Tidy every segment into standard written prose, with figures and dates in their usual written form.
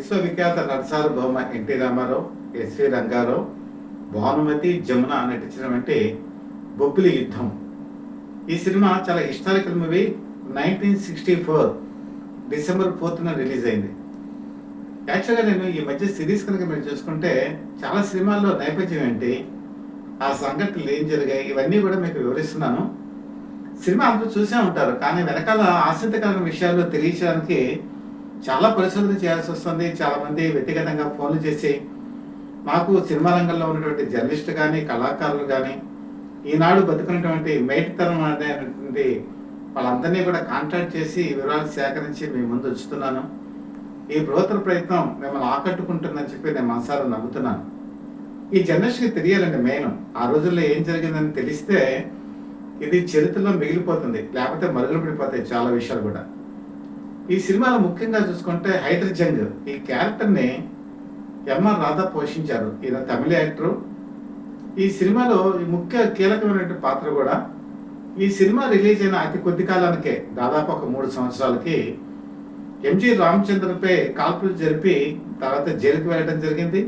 విశ్వవిఖ్యాత నటసార్వభౌమ NT Ramarao, SV Rangarao, Bhanumathi, Jamuna నటించినటువంటి బొబ్బిలి యుద్ధం. ఈ సినిమా చాలా హిస్టారికల్ మూవీ. 1964 డిసెంబర్ 4న రిలీజ్ అయింది. యాక్చువల్గా నేను ఈ మధ్య సిరీస్ కనుక మీరు చూసుకుంటే చాలా సినిమాల్లో నేపథ్యం ఏంటి, ఆ సంఘటనలు ఏం జరిగాయి, ఇవన్నీ కూడా మీకు వివరిస్తున్నాను. సినిమా అందరూ చూసే ఉంటారు, కానీ వెనకాల ఆసక్తికరమైన విషయాలు తెలియచేయడానికి చాలా పరిశోధన చేయాల్సి వస్తుంది. చాలామంది వ్యక్తిగతంగా ఫోన్లు చేసి మాకు సినిమా రంగంలో ఉన్నటువంటి జర్నలిస్టు కానీ, కళాకారులు కానీ, ఈనాడు బతుకున్నటువంటి మేటితనం అనేటువంటి వాళ్ళందరినీ కూడా కాంటాక్ట్ చేసి వివరాలు సేకరించి మీ ముందు ఉంచుతున్నాను. ఈ బృహత్తర ప్రయత్నం మిమ్మల్ని ఆకట్టుకుంటుందని చెప్పి నేను మనసారా నమ్ముతున్నాను. ఈ జర్నలిస్ట్కి తెలియాలండి మెయిన్. ఆ రోజుల్లో ఏం జరిగిందని తెలిస్తే ఇది చరిత్రలో మిగిలిపోతుంది, లేకపోతే మరుగులు పడిపోతాయి చాలా విషయాలు కూడా. ఈ సినిమాలో ముఖ్యంగా చూసుకుంటే హైదర్ జంగ్ ఈ క్యారెక్టర్ని ఎంఆర్ రాధా పోషించారు. ఈయన తమిళ యాక్టరు. ఈ సినిమాలో ఈ ముఖ్య కీలకమైనటువంటి పాత్ర కూడా. ఈ సినిమా రిలీజ్ అయిన అతి కొద్ది కాలానికే, దాదాపు ఒక 3 సంవత్సరాలకి ఎంజి రామచంద్రన్పై కాల్పులు జరిపి తర్వాత జైలుకి వెళ్ళడం జరిగింది.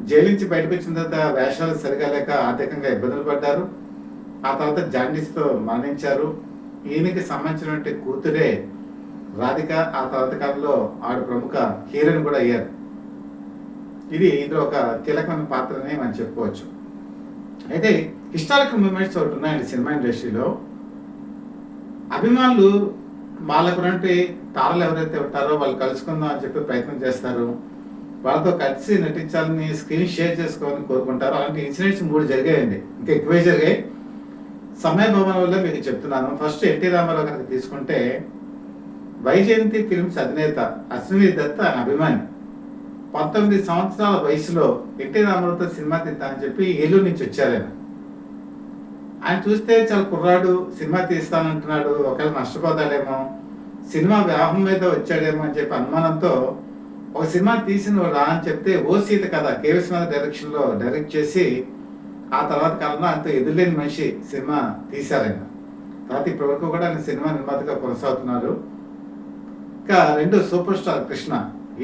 జైలు నుంచి బయటకు వచ్చిన తర్వాత వేషాలు సరిగా లేక ఆర్థికంగా ఇబ్బందులు పడ్డారు. ఆ తర్వాత జాండీస్తో మరణించారు. ఈయనకి సంబంధించినటువంటి కూతురే రాధిక ఆ తర్వాత కాలంలో ఆవిడ ప్రముఖ హీరోయిన్ కూడా అయ్యారు. ఇందులో ఒక కీలకమైన పాత్రనే మనం చెప్పుకోవచ్చు. అయితే హిస్టారికల్ మూమెంట్స్ ఒకటి ఉన్నాయండి సినిమా ఇండస్ట్రీలో. అభిమానులు వాళ్ళకున్నటువంటి తారలు ఎవరైతే ఉంటారో వాళ్ళు కలుసుకుందాం అని చెప్పి ప్రయత్నం చేస్తారు. వాళ్ళతో కలిసి నటించాలని స్క్రీన్ షేర్ చేసుకోవాలని కోరుకుంటారు. అలాంటి ఇన్సిడెంట్స్ 3 జరిగాయండి, ఇంకా ఎక్కువే జరిగాయి. సమయభావం వల్ల మీకు చెప్తున్నాను. ఫస్ట్ ఎన్టీ రామారావు కనుక తీసుకుంటే, వైజయంతి ఫిల్మ్స్ అధినేత అశ్విని దత్ ఆయన అభిమాని. 19 సంవత్సరాల వయసులో ఎన్టీ రామారావుతో సినిమా తీద్దామని చెప్పి ఏలూరు నుంచి వచ్చారు. ఆయన చూస్తే చాలా కుర్రాడు, సినిమా తీస్తానంటున్నాడు, ఒకవేళ నష్టపోతాడేమో, సినిమా వ్యాహం మీద వచ్చాడేమో అని చెప్పి అనుమానంతో ఒక సినిమా తీసిన రా అని చెప్తే ఓ సీత కథ కె విశ్వనాథ్ డైరెక్షన్లో డైరెక్ట్ చేసి ఆ తర్వాత కాలంలో ఆయనతో ఎదురులేని మనిషి సినిమా తీశారాయన. తర్వాత ఇప్పటివరకు కూడా ఆయన సినిమా నిర్మాతగా కొనసాగుతున్నారు. ఇంకా 2 సూపర్ స్టార్ కృష్ణ.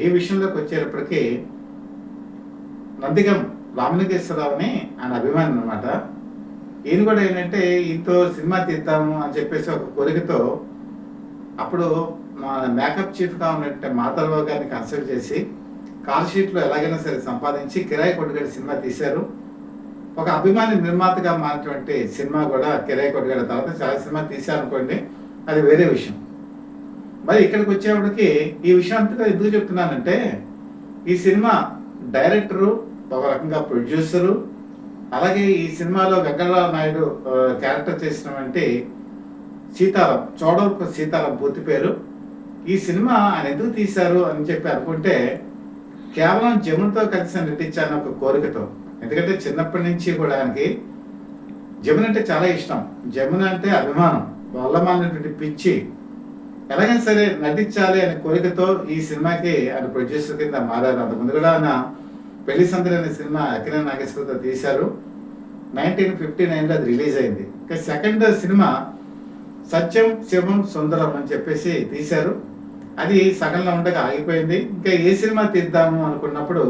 ఈ విషయంలోకి వచ్చేటప్పటికి నందిగం రామలింగేశ్వరరావుని ఆయన అభిమాని అనమాట. ఈయన కూడా ఏంటంటే ఈయనతో సినిమా తీద్దాము అని చెప్పేసి ఒక కోరికతో అప్పుడు మా మేకప్ చీఫ్గా ఉన్నట్టు మాధవరావు గారిని కన్సల్ట్ చేసి కాల్ షీట్లో ఎలాగైనా సరే సంపాదించి కిరాయి కొట్టుగడి సినిమా తీశారు. ఒక అభిమాని నిర్మాతగా మారినటువంటి సినిమా కూడా కిరాయి కొట్టుగడి. తర్వాత చాలా సినిమా తీశారనుకోండి, అది వేరే విషయం. మరి ఇక్కడికి వచ్చేప్పటికి ఈ విషయం అంతగా ఎందుకు చెప్తున్నానంటే, ఈ సినిమా డైరెక్టరు, ఒక రకంగా ప్రొడ్యూసరు, అలాగే ఈ సినిమాలో వెంకటరావు నాయుడు క్యారెక్టర్ చేసినటువంటి సీతారాం, చోడవరపు సీతారాం పూర్తి పేరు. ఈ సినిమా ఆయన ఎందుకు తీశారు అని చెప్పి అనుకుంటే, కేవలం జమునతో కలిసి నటించాను ఒక కోరికతో. ఎందుకంటే చిన్నప్పటి నుంచి కూడా ఆయనకి జమున అంటే చాలా ఇష్టం, జమున అంటే అభిమానం, వల్లమాలినటువంటి పిచ్చి. ఎలాగైనా సరే నటించాలి అనే కోరికతో ఈ సినిమాకి ఆయన ప్రొడ్యూసర్ కింద మారారు. అంతకుముందు కూడా ఆయన పెళ్లి సందడి అనే సినిమా అక్కినే నాగేశ్వరతో తీశారు. 1959లో అది రిలీజ్ అయింది. ఇంకా సెకండ్ సినిమా సత్యం శివం సుందరం అని చెప్పేసి తీశారు. అది సగంలో ఉండగా ఆగిపోయింది. ఇంకా ఏ సినిమా తీద్దాము అనుకున్నప్పుడు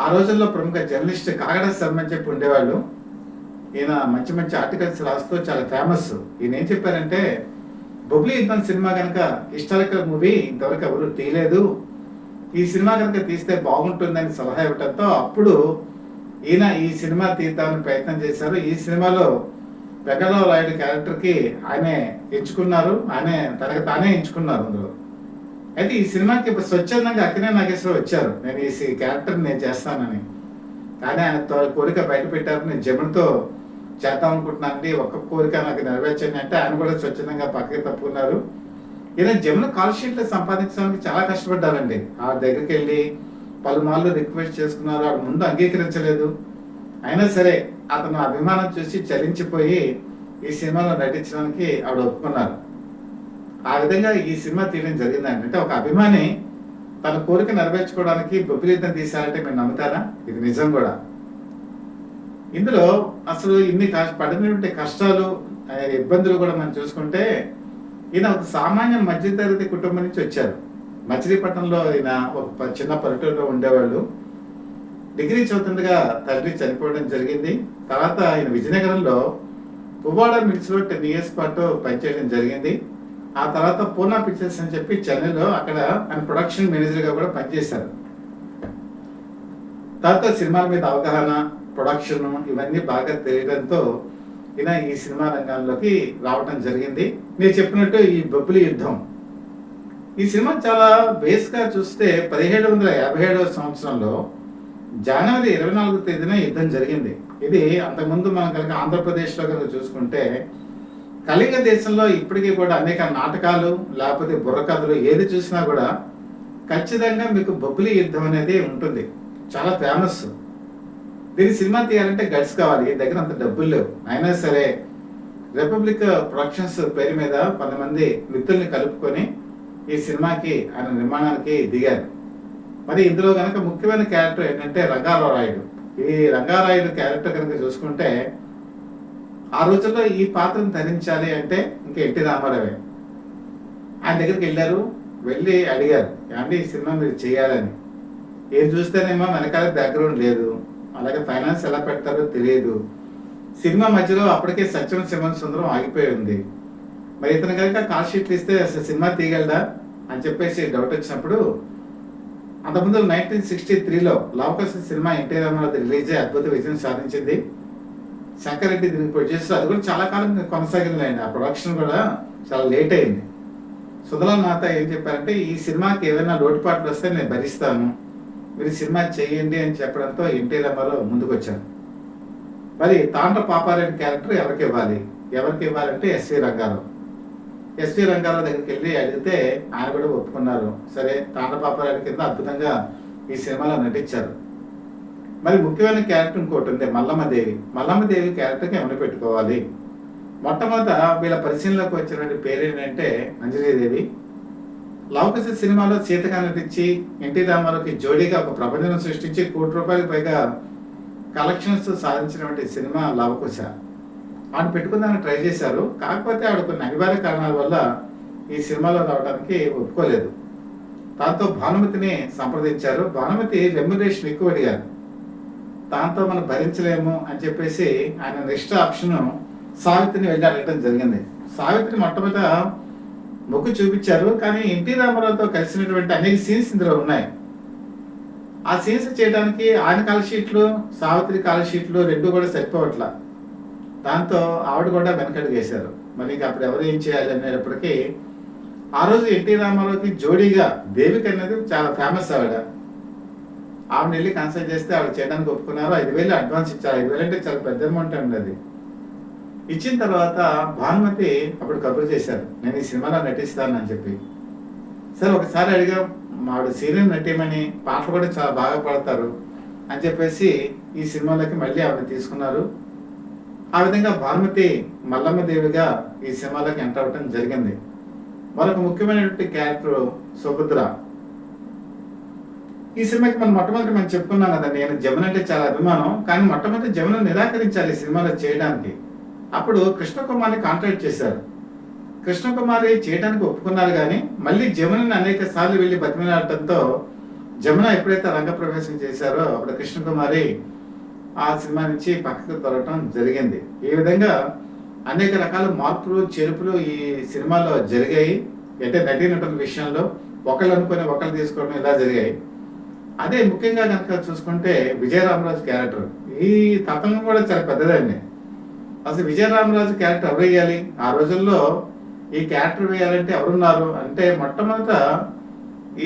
ఆ రోజుల్లో ప్రముఖ జర్నలిస్ట్ కాగడ శర్మ అని చెప్పి ఉండేవాళ్ళు. ఈయన మంచి మంచి ఆర్టికల్స్ రాస్తూ చాలా ఫేమస్. ఈయన ఏం చెప్పారంటే, బొబ్బిలి యుద్ధం సినిమా కనుక హిస్టారికల్ మూవీ ఇంతవరకు ఎవరు తీయలేదు, ఈ సినిమా కనుక తీస్తే బాగుంటుందని సలహా ఇవ్వడంతో అప్పుడు ఈయన ఈ సినిమా తీద్దామని ప్రయత్నం చేశారు. ఈ సినిమాలో వెంకటరావు నాయుడు క్యారెక్టర్కి ఆయనే ఎంచుకున్నారు, ఆయనే తనకు తానే ఎంచుకున్నారు అందులో. అయితే ఈ సినిమాకి స్వచ్ఛందంగా అక్కినే నాగేశ్వరరావు వచ్చారు, నేను ఈ క్యారెక్టర్ నేను చేస్తానని. కానీ ఆయన కోరిక బయట పెట్టారు, నేను జమునతో చేద్దాం అనుకుంటున్నానండి, ఒక్క కోరిక నాకు నెరవేర్చండి అంటే ఆయన కూడా స్వచ్ఛందంగా పక్కకి తప్పుకున్నారు. ఈయన జమున కాల్ షీట్లు సంపాదించడానికి చాలా కష్టపడ్డారండి. ఆ దగ్గరికి వెళ్ళి పలుమార్లు రిక్వెస్ట్ చేసుకున్నారు, ఆవిడ ముందు అంగీకరించలేదు. అయినా సరే అతను అభిమానం చూసి చలించిపోయి ఈ సినిమాలో నటించడానికి ఆవిడ ఒప్పుకున్నారు. ఆ విధంగా ఈ సినిమా తీయడం జరిగిందండి. అంటే ఒక అభిమాని తన కోరిక నెరవేర్చుకోవడానికి బొబ్బిలి యుద్ధం తీశారంటే మీరు నమ్ముతారా? ఇది నిజం కూడా. ఇందులో అసలు ఇన్ని పడినటువంటి కష్టాలు, ఇబ్బందులు కూడా మనం చూసుకుంటే, ఈయన ఒక సామాన్య మధ్యతరగతి కుటుంబం నుంచి వచ్చారు. మచిలీపట్నంలో ఈయన ఒక చిన్న పల్లెటూరులో ఉండేవాళ్ళు. డిగ్రీ చదువుతుండగా తండ్రి చనిపోవడం జరిగింది. తర్వాత ఆయన విజయనగరంలో పువ్వాడ మిల్స్‌లో 10 ఇయర్స్ పాటు పనిచేయడం జరిగింది. ఆ తర్వాత పూర్ణ పిక్చర్స్ అని చెప్పి చెన్నైలో అక్కడ ఆయన ప్రొడక్షన్ మేనేజర్‌గా కూడా పనిచేశారు. తర్వాత సినిమాల మీద అవగాహన, ప్రొడక్షన్ ఇవన్నీ బాగా తెలియడంతో ఈయన ఈ సినిమా రంగంలోకి రావడం జరిగింది. నేను చెప్పినట్టు ఈ బొబ్బిలి యుద్ధం ఈ సినిమా చాలా బేస్‌గా చూస్తే 1757వ సంవత్సరంలో జనవరి 24వ తేదీన యుద్ధం జరిగింది. ఇది అంతకుముందు మనం కనుక ఆంధ్రప్రదేశ్‌లో కనుక చూసుకుంటే కళింగ దేశంలో ఇప్పటికీ కూడా అనేక నాటకాలు లేకపోతే బుర్రకథలు ఏది చూసినా కూడా ఖచ్చితంగా మీకు బొబ్బిలి యుద్ధం అనేది ఉంటుంది. చాలా ఫేమస్. దీని సినిమా తీయాలంటే గట్స్ కావాలి. ఈ దగ్గర అంత డబ్బులు లేవు. అయినా సరే రిపబ్లిక్ ప్రొడక్షన్స్ పేరు మీద కొంతమంది మిత్రుల్ని కలుపుకొని ఈ సినిమాకి ఆయన నిర్మాణానికి దిగారు. మరి ఇందులో కనుక ముఖ్యమైన క్యారెక్టర్ ఏంటంటే రంగారాయుడు. ఈ రంగారాయుడు క్యారెక్టర్ కనుక చూసుకుంటే ఆ రోజుల్లో ఈ పాత్రను ధరించాలి అంటే ఇంకా ఎన్టీ రామారావే. ఆయన దగ్గరికి వెళ్ళారు. వెళ్ళి అడిగారు, ఏమంటే ఈ సినిమా మీరు చేయాలని. ఏం చూస్తేనేమో వెనకాల బ్యాక్గ్రౌండ్ లేదు, అలాగే ఫైనాన్స్ ఎలా పెడతారో తెలియదు. సినిమా మధ్యలో అప్పటికే సత్యం శివన్ సుందరం ఆగిపోయి ఉంది. మరి ఇతను కనుక కాల్ షీట్లు ఇస్తే అసలు సినిమా తీయగలడా అని చెప్పేసి డౌట్ వచ్చినప్పుడు అంతకుముందు 1963లో లవకుశ సినిమా ఎన్టీ రామారావు రిలీజ్ అయ్యి అద్భుత విజయం సాధించింది. శంకర్ రెడ్డి దీనికి ప్రొడ్యూసర్. అది కూడా చాలా కాలం కొనసాగింది. ఆ ప్రొడక్షన్ కూడా చాలా లేట్ అయింది. సుధలాల్ నాథ ఏం చెప్పారంటే ఈ సినిమాకి ఏదైనా లోటుపాట్లు వస్తే నేను భరిస్తాను, మీరు సినిమా చేయండి అని చెప్పడంతో ఎన్టీ రామారావు ముందుకు వచ్చారు. మరి తాండ్ర పాపారెడ్డి క్యారెక్టర్ ఎవరికి ఇవ్వాలంటే ఎస్వి రంగారావు దగ్గరికి వెళ్ళి అడిగితే ఆయన కూడా ఒప్పుకున్నారు. సరే, తాండ్ర పాపారెడ్డి కింద అద్భుతంగా ఈ సినిమాలో నటించారు. మరి ముఖ్యమైన క్యారెక్టర్ ఇంకోటి ఉంది, మల్లమ్మదేవి క్యారెక్టర్కి ఎవరిని పెట్టుకోవాలి. మొట్టమొదట వీళ్ళ పరిశీలనలోకి వచ్చినటువంటి పేరు ఏంటంటే అంజలీదేవి. లవకుశ సినిమాలో సీతగా నటించి ఎన్టీ రామారావుకి జోడీగా ఒక ప్రపంచం సృష్టించి ₹1,00,00,000 పైగా కలెక్షన్స్ సాధించినటువంటి సినిమా లవకుశ. ఆవిడ పెట్టుకుందానికి ట్రై చేశారు. కాకపోతే ఆవిడ కొన్ని అనివార్య కారణాల వల్ల ఈ సినిమాలో రావడానికి ఒప్పుకోలేదు. దాంతో భానుమతిని సంప్రదించారు. భానుమతి రెమ్యునరేషన్ ఎక్కువ అడిగారు. దాంతో మనం భరించలేము అని చెప్పేసి ఆయన నెక్స్ట్ ఆప్షన్ సావిత్రిని వెళ్ళి అడగడం జరిగింది. సావిత్రిని మొట్టమొదట మొక్కు చూపించారు. కానీ ఎన్టీ రామారావుతో కలిసినటువంటి అనేక సీన్స్ ఇందులో ఉన్నాయి. ఆ సీన్స్ చేయడానికి ఆయన కాల్ షీట్లు, సావిత్రి కాల్ షీట్లు రెండు కూడా సరిపోవట్లా. దాంతో ఆవిడ కూడా వెనకడుగు వేశారు. మరి ఇక అప్పుడు ఎవరు ఏం చేయాలి అనేటప్పటికీ ఆ రోజు ఎన్టీ రామారావుకి జోడీగా దేవిక అనేది చాలా ఫేమస్. ఆవిడ వెళ్ళి కన్సల్ట్ చేస్తే ఆవిడ చేయడానికి ఒప్పుకున్నారు. 5,000 అడ్వాన్స్ ఇచ్చారు. 5,000 అంటే చాలా పెద్ద అమౌంట్ అండి. అది ఇచ్చిన తర్వాత భానుమతి అప్పుడు కబురు చేశారు, నేను ఈ సినిమాలో నటిస్తానని చెప్పి. సరే, ఒకసారి అడిగా, ఆవిడ సీరియల్ నటీమని, పాటలు కూడా చాలా బాగా పాడతారు అని చెప్పేసి ఈ సినిమాలోకి మళ్ళీ ఆవిడ తీసుకున్నారు. ఆ విధంగా భానుమతి మల్లమ్మదేవిగా ఈ సినిమాలోకి ఎంటర్ అవ్వడం జరిగింది. మరొక ముఖ్యమైనటువంటి క్యారెక్టర్ సుభద్ర. ఈ సినిమాకి మొట్టమొదటి మనం చెప్పుకున్నాం కదా, నేను జమున అంటే చాలా అభిమానం. కానీ మొట్టమొదటి జమున నిరాకరించాలి ఈ సినిమాలో చేయడానికి. అప్పుడు కృష్ణకుమార్ని కాంట్రాక్ట్ చేశారు. కృష్ణకుమారి చేయడానికి ఒప్పుకున్నారు. కానీ మళ్ళీ జమునని అనేక సార్లు వెళ్ళి బతిమలాడటంతో జమున ఎప్పుడైతే రంగప్రవేశం చేశారో అప్పుడు కృష్ణకుమారి ఆ సినిమా నుంచి పక్కకు తొలగటం జరిగింది. ఈ విధంగా అనేక రకాల మార్పులు చేర్పులు ఈ సినిమాలో జరిగాయి. అంటే నటీనటుల విషయంలో ఒకళ్ళు అనుకుని ఒకళ్ళు తీసుకోవడం ఇలా జరిగాయి. అదే ముఖ్యంగా కనుక చూసుకుంటే విజయరామరాజు క్యారెక్టర్, ఈ తతంగం కూడా చాలా పెద్దదండి. అసలు విజయరామరాజు క్యారెక్టర్ ఎవరు వేయాలి? ఆ రోజుల్లో ఈ క్యారెక్టర్ వేయాలంటే ఎవరున్నారు అంటే మొట్టమొదట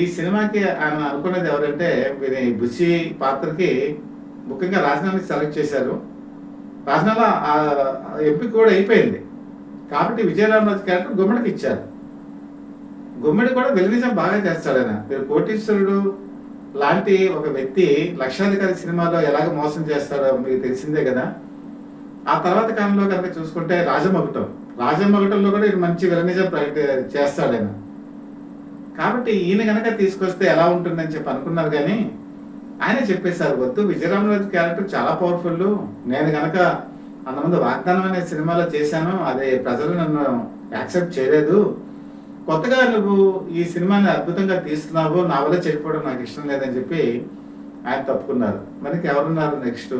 ఈ సినిమాకి ఆయన అనుకున్నది ఎవరంటే వీరి బుస్సి పాత్రకి ముఖ్యంగా రాజనాని సెలెక్ట్ చేశారు. రాజనాల ఎంపిక కూడా అయిపోయింది. కాబట్టి విజయరామరాజు క్యారెక్టర్ గుమ్మడికి ఇచ్చారు. గుమ్మడి కూడా వెలుగుజం బాగా చేస్తాడు. ఆయన మీరు కోటీశ్వరుడు లాంటి ఒక వ్యక్తి లక్షాధికారి సినిమాలో ఎలాగ మోసం చేస్తాడో మీకు తెలిసిందే కదా. ఆ తర్వాత కాలంలో కనుక చూసుకుంటే రాజమగుటంలో కూడా ఇది మంచి విలనిజం చేస్తాడు ఆయన. కాబట్టి ఈయన కనుక తీసుకొస్తే ఎలా ఉంటుందని చెప్పి అనుకున్నారు. కానీ ఆయన చెప్పేశారు, వద్దు, విజయరామరాజు క్యారెక్టర్ చాలా పవర్ఫుల్. నేను కనుక అంతమంది వాగ్దానం అనే సినిమాలో చేశాను, అదే ప్రజలు నన్ను యాక్సెప్ట్ చేయలేదు. కొత్తగా నువ్వు ఈ సినిమాని అద్భుతంగా తీస్తున్నావు, నా వల్ల చెడిపోవడం నాకు ఇష్టం లేదని చెప్పి ఆయన తప్పుకున్నారు. మనకి ఎవరున్నారు నెక్స్ట్?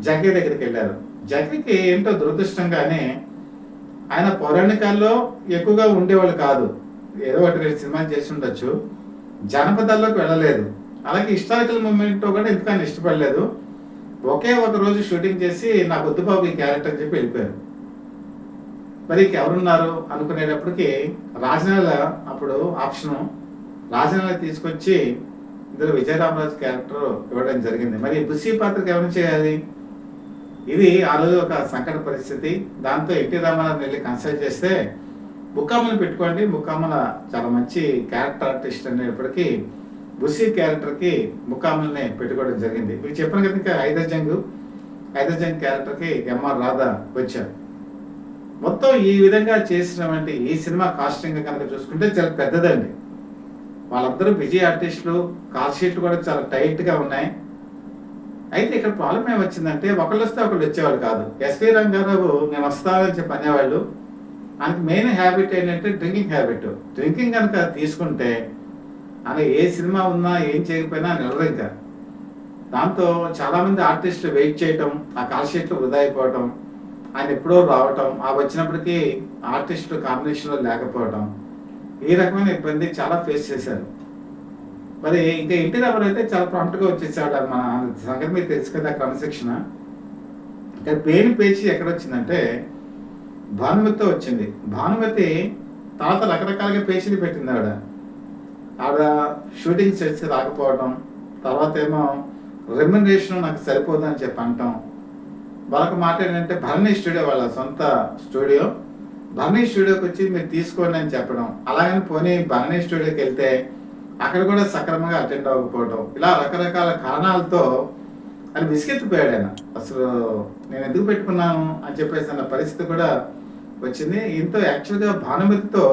జకీ దగ్గరికి వెళ్ళారు. జకీకి ఏంటో దురదృష్టంగానే ఆయన పౌరాణికాల్లో ఎక్కువగా ఉండేవాళ్ళు కాదు. ఏదో ఒకటి 2 సినిమాలు చేసి ఉండొచ్చు. జానపదాల్లోకి వెళ్ళలేదు. అలాగే హిస్టారికల్ మూమెంట్ కూడా ఎందుకు ఆయన ఇష్టపడలేదు. ఒకే ఒక రోజు షూటింగ్ చేసి నాకు వద్దు బాబు ఈ క్యారెక్టర్ అని చెప్పి వెళ్ళిపోయారు. మరి ఎవరున్నారు అనుకునేటప్పటికి రాజనేల అప్పుడు ఆప్షను. రాజనేల తీసుకొచ్చి ఇందులో విజయరామరాజు క్యారెక్టర్ ఇవ్వడం జరిగింది. మరి బుస్సీ పాత్రకి ఎవరు చేయాలి? ఇది ఆ రోజు ఒక సంకట పరిస్థితి. దాంతో ఎన్టీ రామారావు వెళ్ళి కన్సల్ట్ చేస్తే ముక్కామని పెట్టుకోండి, ముక్కామల చాలా మంచి క్యారెక్టర్ ఆర్టిస్ట్ అనేప్పటికీ బుస్సీ క్యారెక్టర్కి ముక్కామల్ని పెట్టుకోవడం జరిగింది. మీకు చెప్పిన కదా ఇంకా హైదర్జంగ్ క్యారెక్టర్కి ఎంఆర్ రాధా వచ్చారు. మొత్తం ఈ విధంగా చేసినటువంటి ఈ సినిమా కాస్టింగ్ కనుక చూసుకుంటే చాలా పెద్దదండి. వాళ్ళందరూ బిజీ ఆర్టిస్టులు, కాల్ షీట్లు కూడా చాలా టైట్గా ఉన్నాయి. అయితే ఇక్కడ ప్రాబ్లం ఏమొచ్చిందంటే ఒకళ్ళు వస్తే ఒకళ్ళు వచ్చేవాళ్ళు కాదు. ఎస్వి రంగారావు నేను వస్తానని చెప్పి అనేవాళ్ళు. ఆయనకి మెయిన్ హ్యాబిట్ ఏంటంటే డ్రింకింగ్ హ్యాబిట్. డ్రింకింగ్ కనుక తీసుకుంటే ఆయన ఏ సినిమా ఉన్నా ఏం చేయకపోయినా నిలరు ఇంకా. దాంతో చాలామంది ఆర్టిస్టులు వెయిట్ చేయటం, ఆ కాల్ షీట్లు వృధా అయిపోవటం, ఆయన ఎప్పుడో రావటం, ఆ వచ్చినప్పటికీ ఆర్టిస్టులు కాంబినేషన్లో లేకపోవటం, ఈ రకమైన ఇబ్బంది చాలా ఫేస్ చేశారు. మరి ఇంకా ఎన్టీ రామారావు అయితే చాలా ప్రాంప్ట్గా వచ్చేసాడు. మన సంగతి మీకు తెలుసు కదా, క్రమశిక్షణ. ఇక్కడ పేరు పేచి ఎక్కడొచ్చిందంటే భానుమతితో వచ్చింది. భానుమతి తర్వాత రకరకాలుగా పేచీలు పెట్టింది ఆవిడ షూటింగ్ సెట్స్ రాకపోవడం, తర్వాత ఏమో రెమ్యునరేషన్ నాకు సరిపోదు అని చెప్పి అంటాం. వాళ్ళకి మాట ఏంటంటే భరణి స్టూడియో, వాళ్ళ సొంత స్టూడియో, భరణి స్టూడియోకి వచ్చి మీరు తీసుకోండి అని చెప్పడం. అలాగని పోనీ భరణి స్టూడియోకి వెళ్తే అక్కడ కూడా సక్రమంగా అటెండ్ అవ్వకపోవడం, ఇలా రకరకాల కారణాలతో అని విసిగెత్తిపోయాడు ఆయన. అసలు నేను ఎందుకు పెట్టుకున్నాను అని చెప్పేసి అన్న పరిస్థితి కూడా వచ్చింది. ఇంతో యాక్చువల్గా భానుమతితో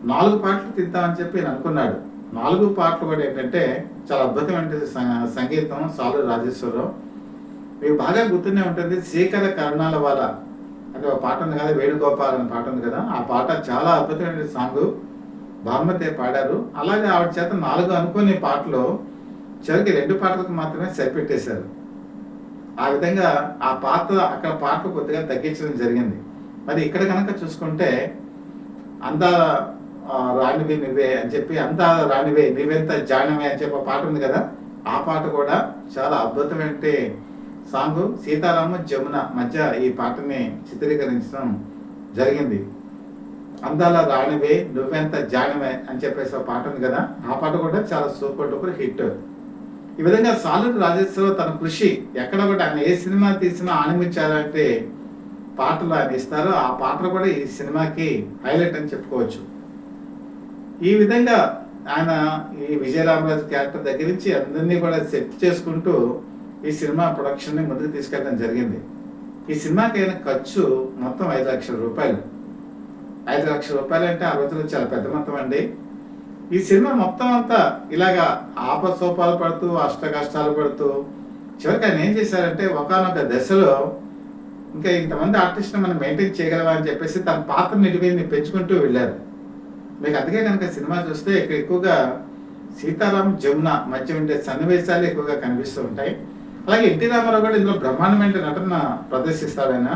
4 పాటలు తీద్దామని చెప్పి నేను అనుకున్నాడు. 4 పాటలు కూడా ఏంటంటే చాలా అద్భుతమైన సంగీతం, సాలూరు రాజేశ్వరరావు. మీకు బాగా గుర్తునే ఉంటుంది, శ్రీకర కరుణాల వాళ్ళ అంటే ఒక పాట ఉంది కదా, వేణుగోపాల్ అనే పాట ఉంది కదా, ఆ పాట చాలా అద్భుతమైన సాంగ్ భానుమతి పాడారు. అలాగే ఆవిడ చేత 4 అనుకునే పాటలు చివరికి 2 పాటలకు మాత్రమే సరిపెట్టేశారు. ఆ విధంగా ఆ పాత్ర అక్కడ పాటలు కొద్దిగా తగ్గించడం జరిగింది. మరి ఇక్కడ కనుక చూసుకుంటే అందా రాణివి నువ్వే అని చెప్పి, అంతా రాణివే నువ్వెంత జానవే అని చెప్పి పాట ఉంది కదా, ఆ పాట కూడా చాలా అద్భుతమైన సాంగ్. సీతారాము జమున మధ్య ఈ పాటని చిత్రీకరించడం జరిగింది. అందాల రాణివే నువ్వెంత జానవే అని చెప్పేసి ఒక పాట ఉంది కదా, ఆ పాట కూడా చాలా సూపర్ డూపర్ హిట్. ఈ విధంగా సాలూరు రాజేశ్వరరావు తన కృషి ఎక్కడ కూడా ఆయన ఏ సినిమా తీసినా ఆనిమించాలంటే పాటలు ఆయన ఇస్తారు. ఆ పాటలు కూడా ఈ సినిమాకి హైలైట్ అని చెప్పుకోవచ్చు. ఈ విధంగా ఆయన ఈ విజయరామరాజు క్యారెక్టర్ దగ్గర నుంచి అందరినీ కూడా సెట్ చేసుకుంటూ ఈ సినిమా ప్రొడక్షన్ని ముందుకు తీసుకెళ్ళడం జరిగింది. ఈ సినిమాకి అయిన ఖర్చు మొత్తం 5 లక్షల రూపాయలు. 5 లక్షల రూపాయలు అంటే ఆ రోజుల్లో చాలా పెద్ద మొత్తం అండి. ఈ సినిమా మొత్తం అంతా ఇలాగా ఆపసోపాలు పడుతూ, అష్ట కష్టాలు పడుతూ, చివరికి ఆయన ఏం చేశారంటే ఒకానొక దశలో ఇంకా ఇంతమంది ఆర్టిస్ట్ని మనం మెయింటైన్ చేయగలవా అని చెప్పేసి తన పాత్ర నిడిపోయింది పెంచుకుంటూ వెళ్ళారు. మీకు అందుకే కనుక సినిమా చూస్తే ఇక్కడ ఎక్కువగా సీతారాం జమున మధ్య ఉండే సన్నివేశాలు ఎక్కువగా కనిపిస్తూ ఉంటాయి. అలాగే ఎన్టీ రామారావు కూడా ఇందులో బ్రహ్మాండమైన నటన ప్రదర్శిస్తాడు ఆయన.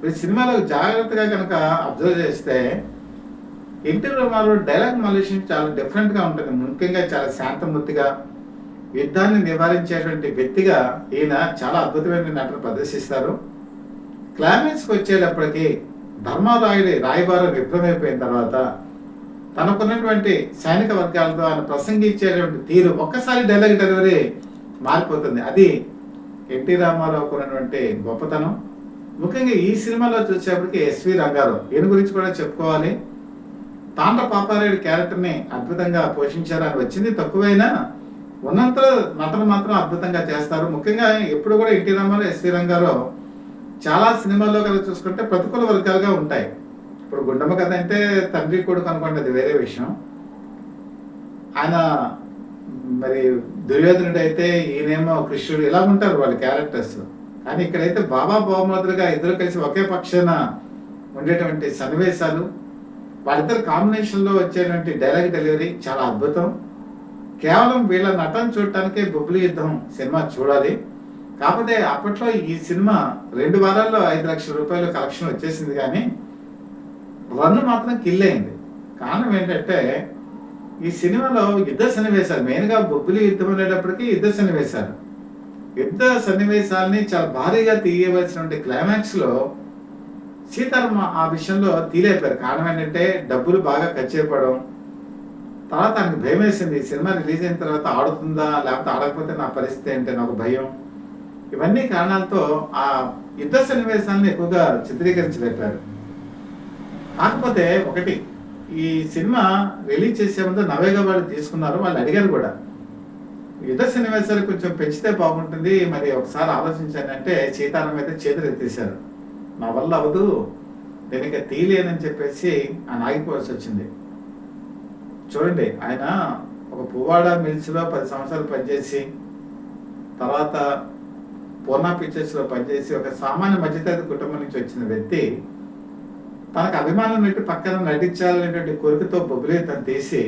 ఈ సినిమాలో జాగ్రత్తగా కనుక అబ్జర్వ్ చేస్తే ఎన్టీ రామారావు డైలాగ్ మాల్యుయేషన్ చాలా డిఫరెంట్గా ఉంటుంది. ముఖ్యంగా చాలా శాంతమూర్తిగా, యుద్ధాన్ని నివారించేటువంటి వ్యక్తిగా ఈయన చాలా అద్భుతమైన నటన ప్రదర్శిస్తారు. క్లైమాక్స్కి వచ్చేటప్పటికి ధర్మారాయుడి రాయబారం విఫలమైపోయిన తర్వాత తనకున్నటువంటి సైనిక వర్గాలతో ఆయన ప్రసంగించేటువంటి తీరు, ఒక్కసారి డైలాగ్ డెలివరీ మారిపోతుంది. అది ఎన్టీ రామారావుకు ఉన్నటువంటి గొప్పతనం. ముఖ్యంగా ఈ సినిమాలో చూసేప్పటికి ఎస్వి రంగారావు, ఈయన గురించి కూడా చెప్పుకోవాలి. తాండ్ర పాపారాయుడు క్యారెక్టర్ని అద్భుతంగా పోషించారు. అని వచ్చింది తక్కువైనా ఉన్నంత నటన మాత్రం అద్భుతంగా చేస్తారు. ముఖ్యంగా ఎప్పుడు కూడా ఎన్టీ రామారావు, ఎస్వి రంగారావు చాలా సినిమాల్లో కనుక చూసుకుంటే ప్రతికూల వర్గాలుగా ఉంటాయి. ఇప్పుడు గుండమ్మ కథ అంటే తండ్రి కొడుకు అనుకోండి, అది వేరే విషయం. ఆయన మరి దుర్యోధనుడు అయితే ఈయనేమో కృష్ణుడు, ఇలా ఉంటారు వాళ్ళ క్యారెక్టర్స్. కానీ ఇక్కడైతే బాబా బహుమతులుగా ఇద్దరు కలిసి ఒకే పక్షాన ఉండేటువంటి సన్నివేశాలు, వాళ్ళిద్దరు కాంబినేషన్లో వచ్చేటువంటి డైలాగ్ డెలివరీ చాలా అద్భుతం. కేవలం వీళ్ళ నటన చూడటానికే బొబ్బిలి యుద్ధం సినిమా చూడాలి. కాకపోతే అప్పట్లో ఈ సినిమా 2 వారాల్లో 5 లక్షల రూపాయలు కలెక్షన్ వచ్చేసింది, కానీ రన్ మాత్రం కిల్ అయింది. కారణం ఏంటంటే ఈ సినిమాలో యుద్ధ సన్నివేశాలు, మెయిన్గా బొబ్బిలి యుద్ధం అనేటప్పటికీ యుద్ధ సన్నివేశాలని చాలా భారీగా తీయవలసినటువంటి క్లైమాక్స్లో సీతారామ ఆ విషయంలో తీలేపారు. కారణం ఏంటంటే డబ్బులు బాగా ఖర్చు అయిపోవడం, తర్వాత ఆయనకు భయం వేసింది. ఈ సినిమా రిలీజ్ అయిన తర్వాత ఆడుతుందా లేకపోతే ఆడకపోతే నా పరిస్థితి ఏంటి అని ఒక భయం. ఇవన్నీ కారణాలతో ఆ యుద్ధ సన్నివేశాలను ఎక్కువగా చిత్రీకరించలేపారు. కాకపోతే ఒకటి, ఈ సినిమా రిలీజ్ చేసే ముందు నవేగా వాళ్ళు తీసుకున్నారు, వాళ్ళు అడిగారు కూడా యుద్ధ సన్నివేశాలు కొంచెం పెంచితే బాగుంటుంది, మరి ఒకసారి ఆలోచించాను అంటే సీతారాం అయితే చేతులు ఎత్తేసారు. నా వల్ల అవ్వదు, నేను ఇక తీయలేనని చెప్పేసి ఆయన ఆగిపోవాల్సి వచ్చింది. చూడండి, ఆయన ఒక పువ్వాడ మిల్స్లో 10 సంవత్సరాలు పనిచేసి, తర్వాత పూర్ణ పిక్చర్స్లో పనిచేసి, ఒక సామాన్య మధ్యతరగతి కుటుంబం నుంచి వచ్చిన వ్యక్తి తనకు అభిమానం పెట్టి పక్కన నటించాలనేటువంటి కోరికతో బొబ్బిలి తను తీసి,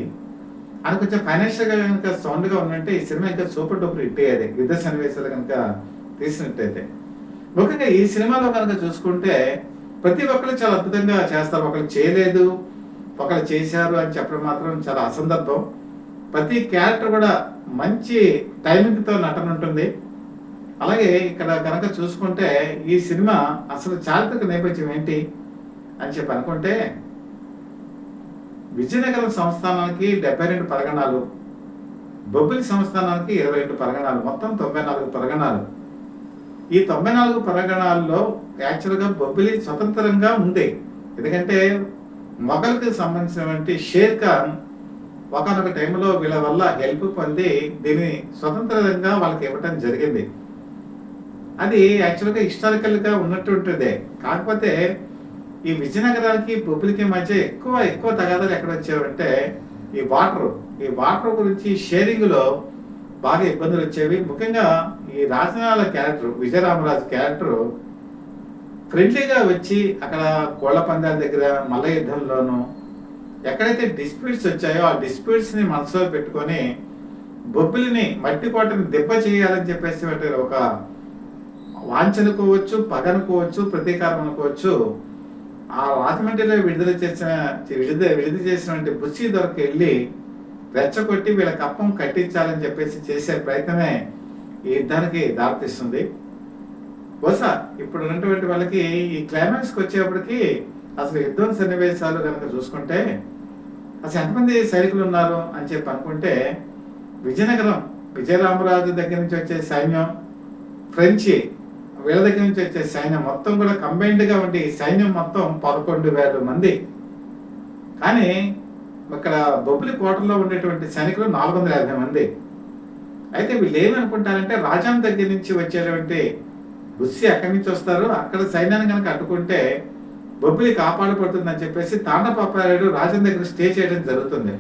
ఆయన కొంచెం ఫైనాన్షియల్గా కనుక సౌండ్గా ఉన్నట్టే ఈ సినిమా ఇంకా సూపర్ డూపర్ హిట్ అయ్యేది యుద్ధ సన్నివేశాలు కనుక తీసినట్టయితే. ముఖ్యంగా ఈ సినిమాలో కనుక చూసుకుంటే ప్రతి ఒక్కరు చాలా అద్భుతంగా చేస్తారు. ఒకరు చేయలేదు, ఒకరు చేశారు అని చెప్పడం మాత్రం చాలా అసందర్భం. ప్రతి క్యారెక్టర్ కూడా మంచి టైమింగ్తో నటన ఉంటుంది. అలాగే ఇక్కడ కనుక చూసుకుంటే ఈ సినిమా అసలు చారిత్రక నేపథ్యం ఏంటి అని చెప్పి అనుకుంటే, విజయనగరం సంస్థానానికి 72 పరగణాలు, బొబ్బిలి సంస్థానానికి 22 పరగణాలు, మొత్తం 94 పరగణాలు. ఈ 94 పరగణాల్లో యాక్చువల్గా బొబ్బిలి స్వతంత్రంగా ఉంది. ఎందుకంటే మొఘల్కి సంబంధించినటువంటి షేర్ ఖాన్ ఒకనొక టైంలో వీళ్ళ వల్ల హెల్ప్ పొంది దీన్ని స్వతంత్రంగా వాళ్ళకి ఇవ్వటం జరిగింది. అది యాక్చువల్గా హిస్టారికల్గా ఉన్నటువంటిదే. కాకపోతే ఈ విజయనగరానికి బొబ్బిలికి మధ్య ఎక్కువ తగాదాలు ఎక్కడ వచ్చేవంటే ఈ వాటర్ గురించి షేరింగ్లో బాగా ఇబ్బందులు వచ్చేవి. ముఖ్యంగా ఈ రాజనాల క్యారెక్టర్, విజయరామరాజు క్యారెక్టర్ ఫ్రెండ్లీగా వచ్చి అక్కడ కోళ్ల పందాల దగ్గర, మల్ల యుద్ధంలోనూ ఎక్కడైతే డిస్ప్యూట్స్ వచ్చాయో ఆ డిస్ప్యూట్స్ని మనసులో పెట్టుకొని బొబ్బిలిని మట్టి కోటని దెబ్బ చేయాలని చెప్పేసి ఒక వాంఛ అనుకోవచ్చు, పగ అనుకోవచ్చు, ప్రతీకారం అనుకోవచ్చు. ఆ రాజమండ్రిలో విడుదల చేసినటువంటి బుచ్చి దొరకు వెళ్ళి రెచ్చగొట్టి వీళ్ళ కప్పం కట్టించాలని చెప్పేసి చేసే ప్రయత్నమే ఈ యుద్ధానికి దారితీస్తుంది. బహుశా ఇప్పుడు ఉన్నటువంటి వాళ్ళకి ఈ క్లైమాక్స్కి వచ్చేప్పటికి అసలు యుద్ధం సన్నివేశాలు కనుక చూసుకుంటే అసలు ఎంతమంది సైనికులు ఉన్నారు అని చెప్పి అనుకుంటే, విజయనగరం విజయరామరాజు దగ్గర నుంచి వచ్చే సైన్యం, ఫ్రెంచి వీళ్ళ దగ్గర నుంచి వచ్చే సైన్యం మొత్తం కూడా కంబైన్డ్గా ఉండి సైన్యం మొత్తం 11,000 మంది. కానీ ఇక్కడ బొబ్బిలి కోటలో ఉండేటువంటి సైనికులు 450 మంది. అయితే వీళ్ళు ఏమనుకుంటారంటే రాజాం దగ్గర నుంచి వచ్చేటువంటి బుస్సి అక్కడి నుంచి వస్తారు, అక్కడ సైన్యాన్ని కనుక అడ్డుకుంటే బొబ్బిలి కాపాడబడుతుందని చెప్పేసి తాండపాపారాయుడు రాజం దగ్గర స్టే చేయడం జరుగుతుంది.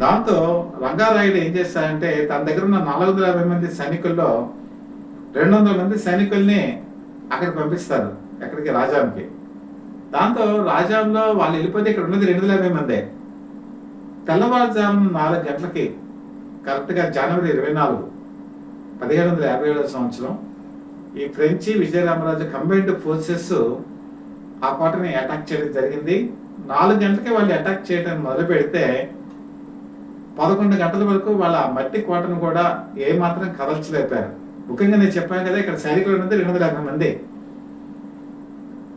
దాంతో రంగారాయుడు ఏం చేస్తారంటే తన దగ్గర ఉన్న 450 మంది సైనికుల్లో 200 మంది సైనికుల్ని అక్కడ పంపిస్తారు, ఎక్కడికి, రాజాంకి. దాంతో రాజాంలో వాళ్ళు వెళ్ళిపోతే ఇక్కడ ఉన్నది 250 మందే. తెల్లవారుజామున 4 గంటలకి కరెక్ట్గా జనవరి 24, 1757 సంవత్సరం ఈ ఫ్రెంచి విజయరామరాజు కంబైన్డ్ ఫోర్సెస్ ఆ కోటని అటాక్ చేయడం జరిగింది. 4 గంటలకి వాళ్ళు అటాక్ చేయడం మొదలు పెడితే 11 గంటల వరకు వాళ్ళ మట్టి కోటను కూడా ఏమాత్రం కదల్చలేపారు. ముఖ్యంగా నేను చెప్పాను కదా, ఇక్కడ సైనికులు ఉన్నది 250 మంది.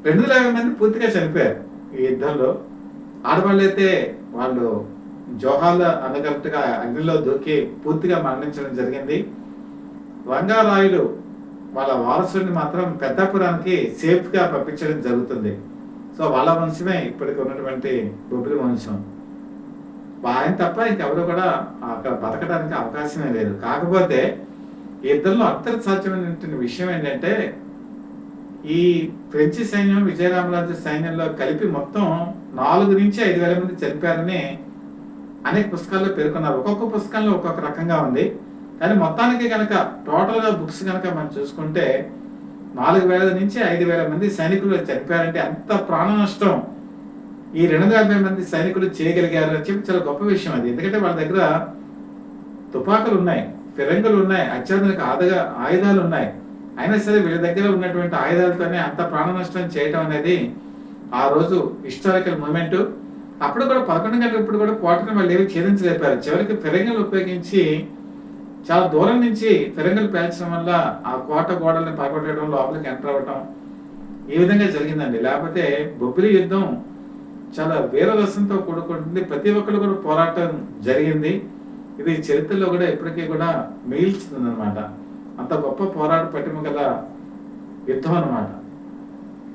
250 మంది పూర్తిగా చనిపోయారు ఈ యుద్ధంలో. ఆడవాళ్ళు అయితే వాళ్ళు జోహాల అనగట్టుగా అగ్నిలో దూకి పూర్తిగా మరణించడం జరిగింది. రంగారాయుడు వాళ్ళ వారసుడిని మాత్రం పెద్దాపురానికి సేఫ్గా పంపించడం జరుగుతుంది. సో వాళ్ళ వంశమే ఇప్పటికి ఉన్నటువంటి బొబ్బిలి వంశం. ఆయన తప్ప ఇంకెవరు కూడా అక్కడ బతకడానికి అవకాశమే లేదు. కాకపోతే ఈ యుద్ధంలో సాధ్యమైనటువంటి విషయం ఏంటంటే ఈ ఫ్రెంచి సైన్యం విజయరామరాజు సైన్యంలో కలిపి మొత్తం 4 నుంచి 5,000 మంది చనిపోయారని అనేక పుస్తకాల్లో పేర్కొన్నారు. ఒక్కొక్క పుస్తకంలో ఒక్కొక్క రకంగా ఉంది. కానీ మొత్తానికి కనుక టోటల్గా బుక్స్ కనుక మనం చూసుకుంటే 4,000 నుంచి 5,000 మంది సైనికులు చనిపోయారంటే అంత ప్రాణ నష్టం ఈ 250 మంది సైనికులు చేయగలిగారు అని చెప్పి చాలా గొప్ప విషయం అది. ఎందుకంటే వాళ్ళ దగ్గర తుపాకులు ఉన్నాయి, ఫిరంగులు ఉన్నాయి, అత్యాధునిక ఆయుధాలు ఉన్నాయి. అయినా సరే వీళ్ళ దగ్గర ఉన్నటువంటి ఆయుధాలతోనే అంత ప్రాణ నష్టం చేయటం అనేది ఆ రోజు హిస్టారికల్ మూమెంట్. అప్పుడు కూడా 11 గంటల ఇప్పుడు కూడా కోటను వాళ్ళు ఏమి ఛేదించలేపారు. చివరికి ఫిరంగులు ఉపయోగించి చాలా దూరం నుంచి ఫిరంగులు పేల్చడం వల్ల ఆ కోట గోడల్ని పగొట్టడం, లోపలికి ఎంటర్ అవ్వటం ఈ విధంగా జరిగిందండి. లేకపోతే బొబ్బిలి యుద్ధం చాలా వీరరసంతో కూడుకుంటుంది. ప్రతి ఒక్కరు కూడా పోరాటం జరిగింది. ఇది చరిత్రలో కూడా ఎప్పటికీ కూడా మిగిల్చుతుంది అనమాట. అంత గొప్ప పోరాట పటిమ గల యుద్ధం అనమాట.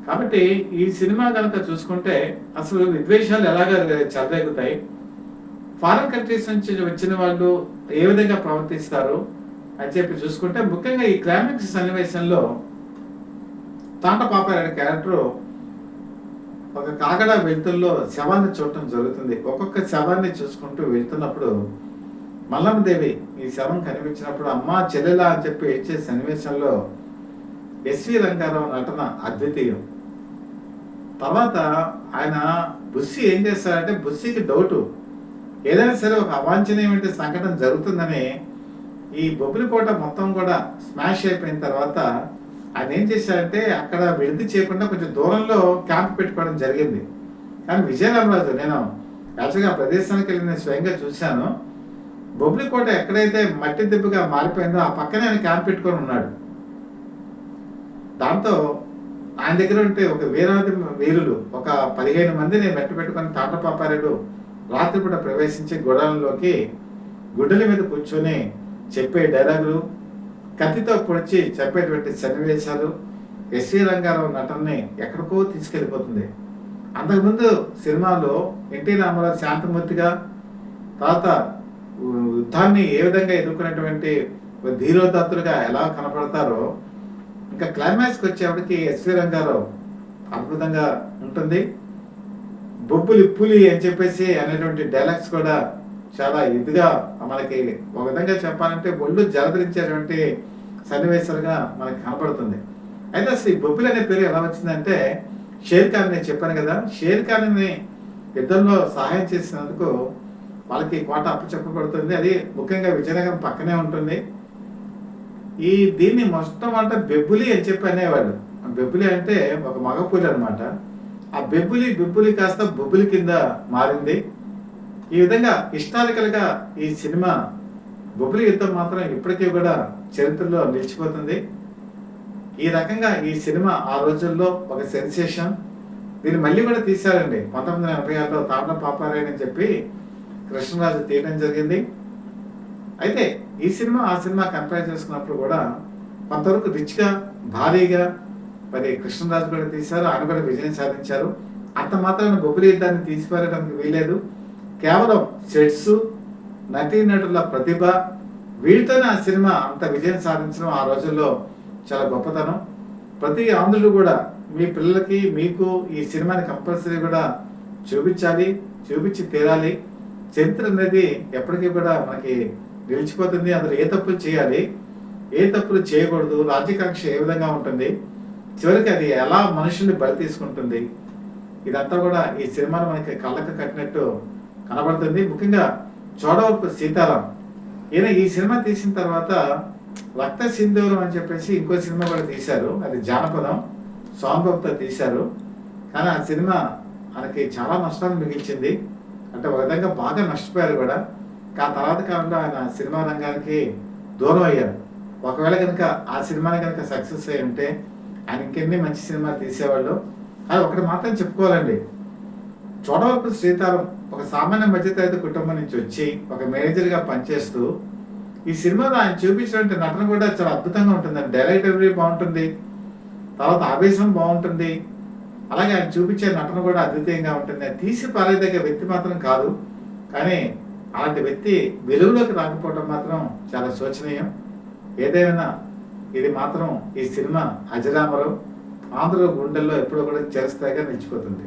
కాబట్టి ఈ సినిమా కనుక చూసుకుంటే అసలు విద్వేషాలు ఎలాగ చెలరేగుతాయి, ఫారెన్ కంట్రీస్ నుంచి వచ్చిన వాళ్ళు ఏ విధంగా ప్రవర్తిస్తారు అని చెప్పి చూసుకుంటే, ముఖ్యంగా ఈ క్లైమాక్స్ సన్నివేశంలో తాంట పాపారాయుడు క్యారెక్టర్ ఒక కాగడ వెలుతుల్లో శవాన్ని చూడటం జరుగుతుంది. ఒక్కొక్క శవాన్ని చూసుకుంటూ వెళ్తున్నప్పుడు మల్లమ్మదేవి ఈ శవం కనిపించినప్పుడు అమ్మా చెల్లెలా అని చెప్పి ఏడ్చే సన్నివేశంలో ఎస్వి రంగారావు నటన అద్వితీయం. తర్వాత ఆయన బుస్సి ఏం చేస్తారంటే, బుస్సికి డౌటు ఏదైనా సరే ఒక అవాంఛనీయమైన సంఘటన జరుగుతుందని ఈ బొబ్బిలికోట మొత్తం కూడా స్మాష్ అయిపోయిన తర్వాత ఆయన ఏం చేశారంటే అక్కడ విడిది చేయకుండా కొంచెం దూరంలో క్యాంప్ పెట్టుకోవడం జరిగింది. కానీ విజయరామరాజు, నేను యాక్చువల్గా ఆ ప్రదేశానికి వెళ్ళి నేను స్వయంగా చూశాను. బొబ్బిలికోట ఎక్కడైతే మట్టి దిబ్బగా మారిపోయిందో ఆ పక్కనే ఆయన క్యాంప్ పెట్టుకొని ఉన్నాడు. దాంతో ఆయన దగ్గర ఉంటే ఒక వీరాది వీరులు ఒక 15 మందిని మెట్ట పెట్టుకొని తాంట పాపారాయుడు రాత్రిపూట ప్రవేశించి గొడవల్లోకి గుడ్డల మీద కూర్చొని చెప్పే డైలాగులు, కత్తితో పొడిచి చెప్పేటువంటి సన్నివేశాలు ఎస్వి రంగారావు నటనని ఎక్కడికో తీసుకెళ్ళిపోతుంది. అంతకుముందు సినిమాలో ఎన్టీ రామారావు శాంతమూర్తిగా, తర్వాత యుద్ధాన్ని ఏ విధంగా ఎదుర్కొనేటువంటి ధీరోదాత్తులుగా ఎలా కనపడతారో, ఇంకా క్లైమాక్స్కి వచ్చేప్పటికి ఎస్వి రంగారావు అద్భుతంగా ఉంటుంది. బొబ్బులి పులి అని చెప్పేసి అనేటువంటి డైలాగ్స్ కూడా చాలా ఇదిగా మనకి ఒక విధంగా చెప్పాలంటే ఒళ్ళు జలధరించేటువంటి సన్నివేశాలుగా మనకి కనపడుతుంది. అయితే అసలు ఈ బొబ్బిలి అనే పేరు ఎలా వచ్చిందంటే, షేర్ ఖాన్ నేను చెప్పాను కదా, షేర్ ఖాన్ని యుద్ధంలో సహాయం చేసినందుకు వాళ్ళకి కోట అప్పచెప్పబడుతుంది. అది ముఖ్యంగా విజయనగరం పక్కనే ఉంటుంది. దీన్ని మొట్టమొదట బెబ్బులి అని చెప్పి అనేవాళ్ళు. బెబ్బులి అంటే ఒక మగపులి అనమాట. ఆ బెబ్బులి కాస్త బొబ్బులి కింద మారింది. ఈ విధంగా హిస్టారికల్గా ఈ సినిమా బొబ్బిలి యుద్ధం మాత్రం ఇప్పటికీ కూడా చరిత్రలో నిలిచిపోతుంది. ఈ రకంగా ఈ సినిమా ఆ రోజుల్లో ఒక సెన్సేషన్. దీన్ని మళ్ళీ కూడా తీశారండి 1986లో తాండ పాపారాయుడు అని చెప్పి కృష్ణరాజు తీయడం జరిగింది. అయితే ఈ సినిమా ఆ సినిమా కంపేర్ చేసుకున్నప్పుడు కూడా కొంతవరకు రిచ్గా భారీగా మరి కృష్ణరాజు కూడా తీశారు, ఆయన కూడా విజయం సాధించారు. అంత మాత్రాన బొబ్బిలి యుద్ధాన్ని తీసిపారడానికి వీలేదు. కేవలం సెట్స్, నటీనటుల ప్రతిభ, వీటితోనే ఆ సినిమా అంత విజయం సాధించడం ఆ రోజుల్లో చాలా గొప్పతనం. ప్రతి ఆంధ్రుడు కూడా మీ పిల్లలకి మీకు ఈ సినిమాని కంపల్సరీ కూడా చూపించాలి, చూపించి తీరాలి. చరిత్ర అనేది ఎప్పటికీ కూడా మనకి నిలిచిపోతుంది. అందులో ఏ తప్పులు చేయాలి, ఏ తప్పులు చేయకూడదు, రాజ్యాకాంక్ష ఏ విధంగా ఉంటుంది, చివరికి అది ఎలా మనుషుల్ని బలి తీసుకుంటుంది, ఇదంతా కూడా ఈ సినిమాలో మనకి కళ్ళకు కట్టినట్టు కనబడుతుంది. ముఖ్యంగా చోడవరపు సీతారాం, ఈయన ఈ సినిమా తీసిన తర్వాత రక్త సింధూరం అని చెప్పేసి ఇంకో సినిమా కూడా తీశారు. అది జానపదం, సోమబాబుతో తీశారు. కానీ ఆ సినిమా మనకి చాలా నష్టాన్ని మిగిల్చింది. అంటే ఒక విధంగా బాగా నష్టపోయారు కూడా. ఆ తర్వాత కాలంలో ఆయన సినిమా రంగానికి దూరం అయ్యారు. ఒకవేళ కనుక ఆ సినిమాని కనుక సక్సెస్ అయ్యి ఉంటే ఆయన ఇంకెన్ని మంచి సినిమాలు తీసేవాళ్ళు. అది ఒకటి మాత్రం చెప్పుకోవాలండి, చోడవరపు సీతారాం ఒక సామాన్య మధ్యతరగతి కుటుంబం నుంచి వచ్చి ఒక మేనేజర్గా పనిచేస్తూ ఈ సినిమాలో ఆయన చూపించినటువంటి నటన కూడా చాలా అద్భుతంగా ఉంటుందండి. డైరెక్టరీ బాగుంటుంది, తర్వాత ఆవేశం బాగుంటుంది, అలాగే ఆయన చూపించే నటన కూడా అద్వితీయంగా ఉంటుంది. తీసి పారేదగ్గ వ్యక్తి మాత్రం కాదు, కానీ అలాంటి వ్యక్తి వెలుగులోకి రాకపోవడం మాత్రం చాలా శోచనీయం. ఏదైనా ఇది మాత్రం ఈ సినిమా అజరామరం ఆంధ్ర గుండెల్లో ఎప్పుడో కూడా చిరస్థాయిగా నిలిచిపోతుంది.